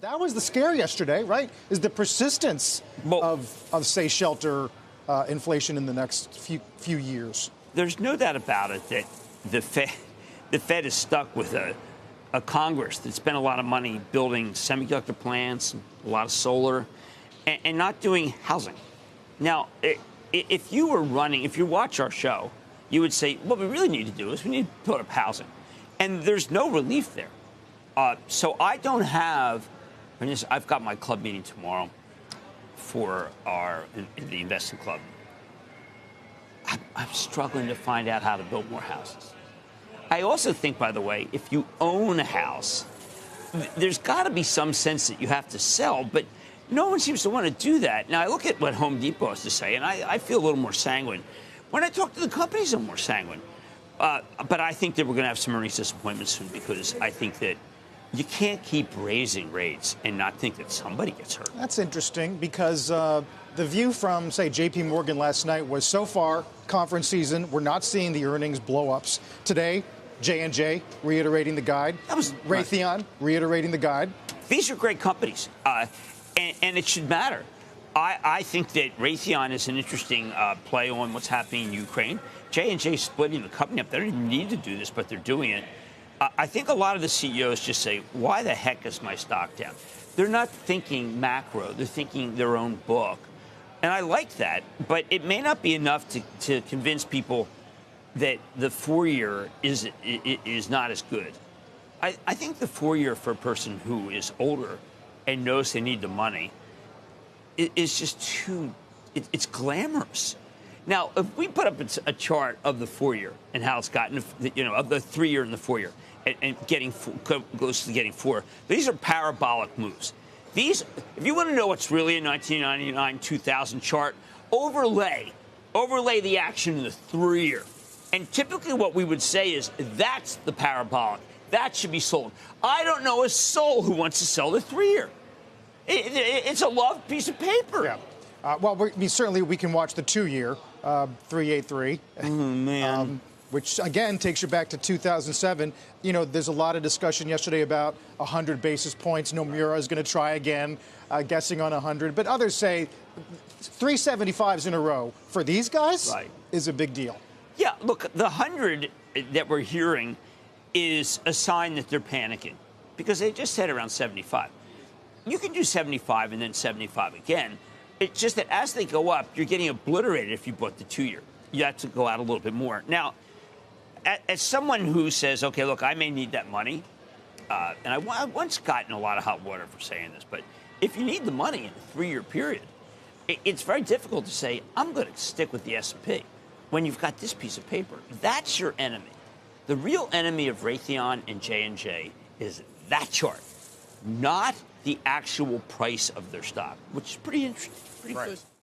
That was the scare yesterday, right? Is the persistence of say, shelter inflation in the next few years. There's no doubt about it that the Fed is stuck with a Congress that spent a lot of money building semiconductor plants, a lot of solar, and not doing housing. Now, if you watch our show, you would say, what we really need to do is we need to put up housing. And there's no relief there. So I don't have, I've got my club meeting tomorrow for the investing club. I'm struggling to find out how to build more houses. I also think, by the way, if you own a house, there's got to be some sense that you have to sell, but no one seems to want to do that. Now, I look at what Home Depot has to say, and I feel a little more sanguine. When I talk to the companies, I'm more sanguine. But I think that we're going to have some earnings disappointments soon because I think that you can't keep raising rates and not think that somebody gets hurt. That's interesting because the view from, say, J.P. Morgan last night was so far, conference season, we're not seeing the earnings blow-ups. Today, J&J reiterating the guide. That was Raytheon reiterating the guide. These are great companies, and it should matter. I think that Raytheon is an interesting play on what's happening in Ukraine. J&J splitting the company up. They don't even need to do this, but they're doing it. I think a lot of the CEOs just say, why the heck is my stock down? They're not thinking macro. They're thinking their own book. And I like that, but it may not be enough to convince people that the 4-year is not as good. I think the 4-year for a person who is older and knows they need the money is just it's glamorous. Now, if we put up a chart of the 4-year and how it's gotten, of the 3-year and the 4-year, and getting close to getting 4, these are parabolic moves. These, if you want to know what's really a 1999, 2000 chart, overlay the action in the 3-year. And typically what we would say is that's the parabolic. That should be sold. I don't know a soul who wants to sell the 3-year. It's a loved piece of paper. Yeah. Well, certainly we can watch the 2-year, 383. Oh, man. Which, again, takes you back to 2007. There's a lot of discussion yesterday about 100 basis points. Nomura is going to try again, guessing on 100. But others say 375s in a row for these guys is a big deal. Yeah, look, the 100 that we're hearing is a sign that they're panicking because they just said around 75. You can do 75 and then 75 again. It's just that as they go up, you're getting obliterated if you bought the 2-year. You have to go out a little bit more. Now, as someone who says, okay, look, I may need that money, and I once got in a lot of hot water for saying this, but if you need the money in a 3-year period, it's very difficult to say, I'm going to stick with the S&P when you've got this piece of paper. That's your enemy. The real enemy of Raytheon and J&J is that chart, not the actual price of their stock, which is pretty interesting. Pretty good.